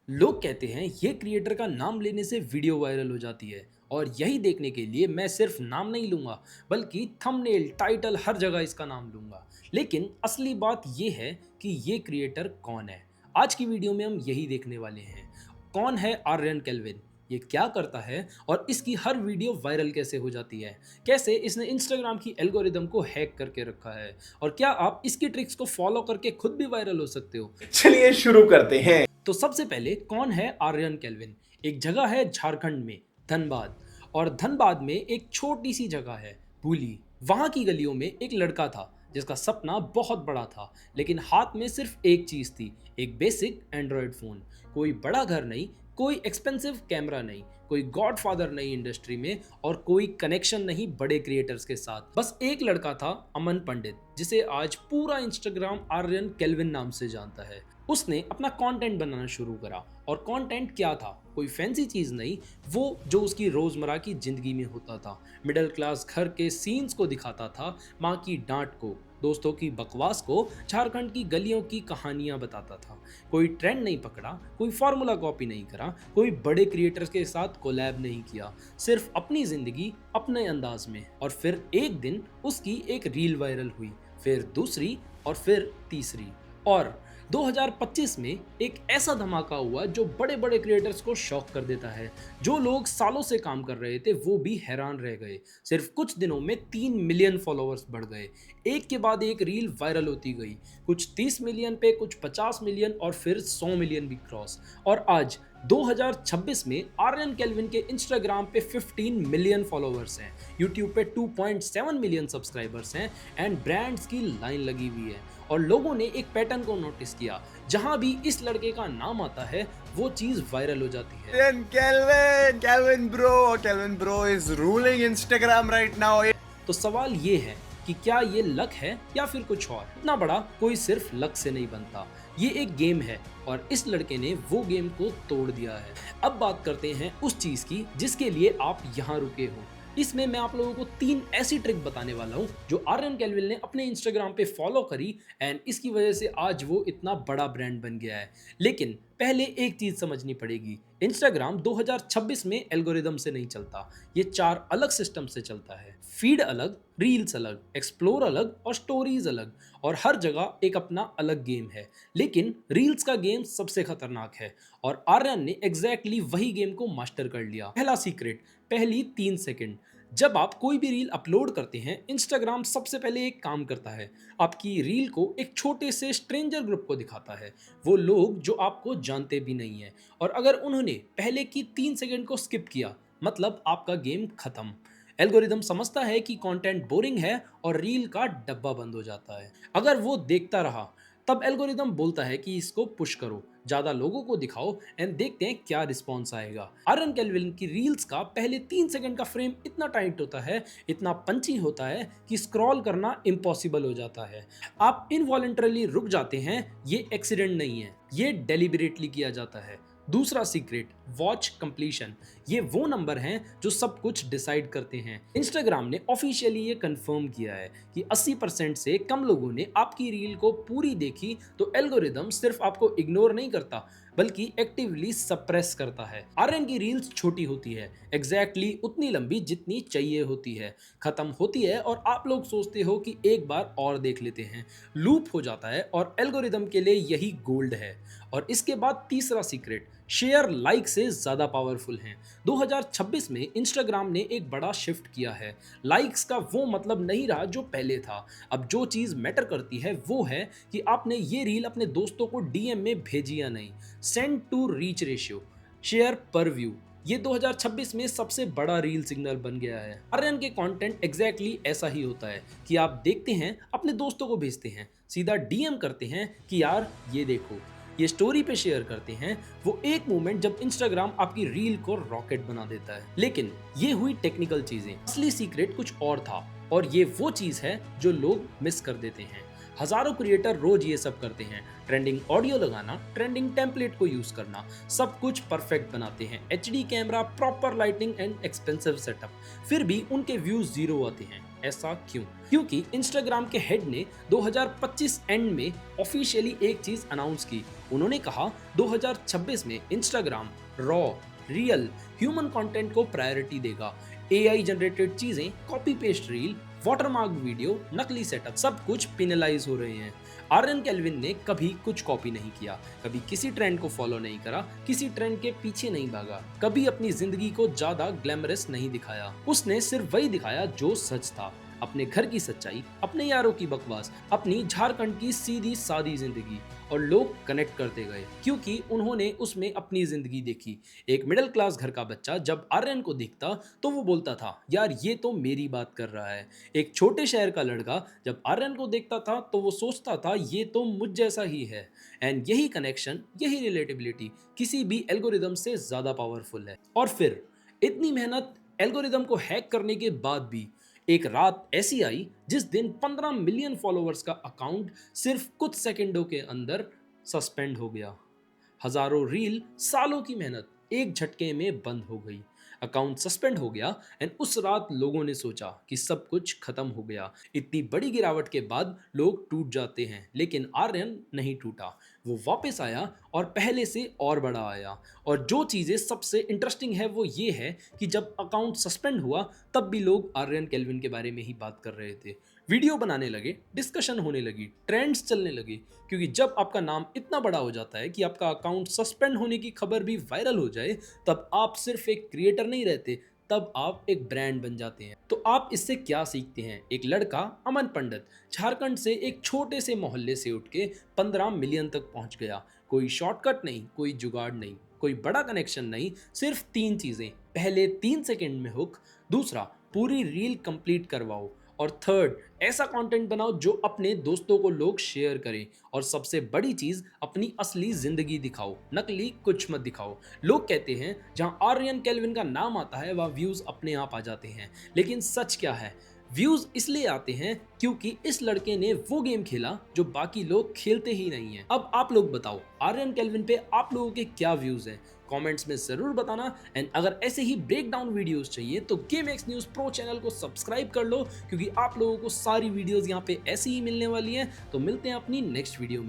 लोग कहते हैं ये क्रिएटर का नाम लेने से वीडियो वायरल हो जाती है और यही देखने के लिए मैं सिर्फ नाम नहीं लूंगा बल्कि थंबनेल टाइटल हर जगह इसका नाम लूंगा। लेकिन असली बात ये है कि ये क्रिएटर कौन है। आज की वीडियो में हम यही देखने वाले हैं। कौन है आर्यन केल्विन, ये क्या करता है और इसकी हर वीडियो वायरल कैसे हो जाती है, कैसे इसने इंस्टाग्राम की एल्गोरिदम को हैक करके रखा है और क्या आप इसकी ट्रिक्स को फॉलो करके खुद भी वायरल हो सकते हो। चलिए शुरू करते हैं। तो सबसे पहले कौन है आर्यन केल्विन। एक जगह है झारखंड में, धनबाद। और धनबाद में एक छोटी सी जगह है भूली। वहां की गलियों में एक लड़का था जिसका सपना बहुत बड़ा था, लेकिन हाथ में सिर्फ एक चीज थी, एक बेसिक एंड्रॉयड फोन। कोई बड़ा घर नहीं, कोई एक्सपेंसिव कैमरा नहीं, कोई गॉडफादर नहीं इंडस्ट्री में और कोई कनेक्शन नहीं बड़े क्रिएटर्स के साथ। बस एक लड़का था, अमन पंडित, जिसे आज पूरा इंस्टाग्राम आर्यन केल्विन नाम से जानता है। उसने अपना कंटेंट बनाना शुरू करा और कंटेंट क्या था, कोई फैंसी चीज नहीं, वो जो उसकी रोजमर्रा की जिंदगी में होता था। मिडिल क्लास घर के सीन्स को दिखाता था, माँ की डांट को, दोस्तों की बकवास को, झारखंड की गलियों की कहानियां बताता था। कोई ट्रेंड नहीं पकड़ा, कोई फार्मूला कॉपी नहीं करा, कोई बड़े क्रिएटर्स के साथ कोलैब नहीं किया, सिर्फ अपनी जिंदगी अपने अंदाज में। और फिर एक दिन उसकी एक रील वायरल हुई, फिर दूसरी और फिर तीसरी। और 2025 में एक ऐसा धमाका हुआ जो बड़े बड़े क्रिएटर्स को शॉक कर देता है। जो लोग सालों से काम कर रहे थे वो भी हैरान रह गए। सिर्फ कुछ दिनों में 3 मिलियन फॉलोअर्स बढ़ गए। एक के बाद एक रील वायरल होती गई, कुछ 30 मिलियन पे, कुछ 50 मिलियन और फिर 100 मिलियन भी क्रॉस। और आज 2026 में आर्यन केल्विन के इंस्टाग्राम पे 15 मिलियन फॉलोअर्स हैं, यूट्यूब पे 2.7 मिलियन सब्सक्राइबर्स हैं एंड ब्रांड्स की लाइन लगी हुई है। और लोगों ने एक पैटर्न को नोटिस किया, जहां भी इस लड़के का नाम आता है वो चीज वायरल हो जाती है। Kelvin bro is ruling Instagram right now. तो सवाल ये है कि क्या ये लक है या फिर कुछ और। इतना बड़ा कोई सिर्फ लक से नहीं बनता, ये एक गेम है और इस लड़के ने वो गेम को तोड़ दिया है। अब बात करते हैं उस चीज की जिसके लिए आप यहाँ रुके हो। इसमें मैं आप लोगों को 3 ऐसी ट्रिक बताने वाला हूं जो आर्यन केल्विन ने अपने इंस्टाग्राम पे फॉलो करी एंड इसकी वजह से आज वो इतना बड़ा ब्रांड बन गया है। लेकिन पहले एक चीज समझनी पड़ेगी, इंस्टाग्राम 2026 में एल्गोरिदम से नहीं चलता, ये 4 अलग सिस्टम से चलता है। फीड अलग, रील्स अलग, एक्सप्लोर अलग और स्टोरीज अलग। और हर जगह एक अपना अलग गेम है। लेकिन रील्स का गेम सबसे खतरनाक है और आर्यन ने एग्जैक्टली वही गेम को मास्टर कर लिया। पहला सीक्रेट, पहली 3 सेकंड। जब आप कोई भी रील अपलोड करते हैं, इंस्टाग्राम सबसे पहले एक काम करता है, आपकी रील को एक छोटे से स्ट्रेंजर ग्रुप को दिखाता है। वो लोग जो आपको जानते भी नहीं है। और अगर उन्होंने पहले की 3 सेकंड को स्किप किया, मतलब आपका गेम खत्म। एल्गोरिदम समझता है कि कंटेंट बोरिंग है और रील का डब्बा बंद हो जाता है। अगर वो देखता रहा तब एल्गोरिदम बोलता है कि इसको पुश करो, ज्यादा लोगों को दिखाओ एंड देखते हैं क्या रिस्पॉन्स आएगा। आर्यन केल्विन की रील्स का पहले 3 सेकंड का फ्रेम इतना टाइट होता है, इतना पंची होता है कि स्क्रॉल करना इम्पॉसिबल हो जाता है। आप इनवॉलेंटरली रुक जाते हैं, ये एक्सीडेंट नहीं है, ये डेलिबरेटली किया जाता है। दूसरा सीक्रेट, वॉच कंप्लीशन। ये वो नंबर हैं जो सब कुछ डिसाइड करते हैं। इंस्टाग्राम ने ऑफिशियली ये कंफर्म किया है कि 80% से कम लोगों ने आपकी रील को पूरी देखी तो एल्गोरिदम सिर्फ आपको इग्नोर नहीं करता बल्कि एक्टिवली सप्रेस करता है। आर्यन की रील्स छोटी होती है, एग्जैक्टली उतनी लंबी जितनी चाहिए होती है, खत्म होती है और आप लोग सोचते हो कि एक बार और देख लेते हैं, लूप हो जाता है और एल्गोरिदम के लिए यही गोल्ड है। और इसके बाद तीसरा सीक्रेट, शेयर लाइक से ज्यादा पावरफुल हैं। 2026 में इंस्टाग्राम ने एक बड़ा शिफ्ट किया है। लाइक्स का वो मतलब नहीं रहा जो पहले था। अब जो चीज मैटर करती है वो है कि आपने ये रील अपने दोस्तों को डीएम में भेजी या नहीं। Send to reach ratio, share per view, ये 2026 में सबसे बड़ा रील सिग्नल बन गया है। आर्यन के कंटेंट एग्जैक्टली ऐसा ही होता है कि आप देखते हैं, अपने दोस्तों को भेजते हैं, सीधा डीएम करते हैं कि यार ये देखो, ये स्टोरी पे शेयर करते हैं। वो एक मोमेंट जब इंस्टाग्राम आपकी रील को रॉकेट बना देता है। लेकिन ये हुई टेक्निकल चीजें, असली सीक्रेट कुछ और था और ये वो चीज है जो लोग मिस कर देते हैं। हजारों क्रिएटर रोज ये सब करते हैं, ट्रेंडिंग ऑडियो लगाना, ट्रेंडिंग टेम्पलेट को यूज करना, सब कुछ परफेक्ट बनाते हैं, HD camera, proper lighting and expensive setup, फिर भी उनके व्यूज 0 आते हैं। ऐसा क्यों? क्योंकि इंस्टाग्राम के हेड ने 2025 एंड में ऑफिशियली एक चीज अनाउंस की। उन्होंने कहा 2026 में Instagram raw, real, human content को प्रायोरिटी देगा। AI जनरेटेड चीजें, copy paste reel, watermark video, नकली सेटअप, सब कुछ पेनलाइज हो रहे हैं। आर्यन केल्विन ने कभी कुछ कॉपी नहीं किया, कभी किसी ट्रेंड को फॉलो नहीं करा, किसी ट्रेंड के पीछे नहीं भागा, कभी अपनी जिंदगी को ज्यादा ग्लैमरस नहीं दिखाया। उसने सिर्फ वही दिखाया जो सच था, अपने घर की सच्चाई, अपने यारों की बकवास, अपनी झारखंड की सीधी सादी जिंदगी, और लोग कनेक्ट करते गए क्योंकि उन्होंने उसमें अपनी जिंदगी देखी। एक मिडिल क्लास घर का बच्चा जब आर्यन को देखता तो वो बोलता था, यार ये तो मेरी बात कर रहा है। एक छोटे शहर का लड़का जब आर्यन को देखता था तो वो सोचता था, ये तो मुझ जैसा ही है। एंड यही कनेक्शन, यही रिलेटेबिलिटी किसी भी एल्गोरिदम से ज्यादा पावरफुल है। और फिर इतनी मेहनत एल्गोरिदम को हैक करने के बाद भी एक रात ऐसी आई जिस दिन 15 मिलियन फॉलोअर्स का अकाउंट सिर्फ कुछ सेकंडों के अंदर सस्पेंड हो गया। हजारों रील, सालों की मेहनत एक झटके में बंद हो गई। अकाउंट सस्पेंड हो गया एंड उस रात लोगों ने सोचा कि सब कुछ खत्म हो गया। इतनी बड़ी गिरावट के बाद लोग टूट जाते हैं, लेकिन आर्यन नहीं टूटा। वो वापस आया और पहले से और बड़ा आया। और जो चीज़ें सबसे इंटरेस्टिंग है वो ये है कि जब अकाउंट सस्पेंड हुआ तब भी लोग आर्यन केल्विन के बारे में ही बात कर रहे थे, वीडियो बनाने लगे, डिस्कशन होने लगी, ट्रेंड्स चलने लगे। क्योंकि जब आपका नाम इतना बड़ा हो जाता है कि आपका अकाउंट सस्पेंड होने की खबर भी वायरल हो जाए, तब आप सिर्फ एक क्रिएटर नहीं रहते, तब आप एक ब्रांड बन जाते हैं। तो आप इससे क्या सीखते हैं? एक लड़का अमन पंडित झारखंड से एक छोटे से मोहल्ले से उठ के 15 मिलियन तक पहुंच गया। कोई शॉर्टकट नहीं, कोई जुगाड़ नहीं, कोई बड़ा कनेक्शन नहीं, सिर्फ 3 चीजें। पहले 3 सेकंड में हुक, दूसरा पूरी रील कंप्लीट करवाओ, और थर्ड ऐसा कंटेंट बनाओ जो अपने दोस्तों को लोग शेयर करें, और सबसे बड़ी चीज अपनी असली जिंदगी दिखाओ, नकली कुछ मत दिखाओ। लोग कहते हैं जहां आर्यन केल्विन का नाम आता है वहां व्यूज अपने आप आ जाते हैं, लेकिन सच क्या है? व्यूज इसलिए आते हैं क्योंकि इस लड़के ने वो गेम खेला जो बाकी लोग खेलते ही नहीं है। अब आप लोग बताओ, आर्यन केल्विन पे आप लोगों के क्या व्यूज हैं? कमेंट्स में जरूर बताना। एंड अगर ऐसे ही ब्रेक डाउन वीडियोस चाहिए तो गेमएक्स न्यूज प्रो चैनल को सब्सक्राइब कर लो, क्योंकि आप लोगों को सारी वीडियोस यहाँ पे ऐसी ही मिलने वाली हैं। तो मिलते हैं अपनी नेक्स्ट वीडियो में।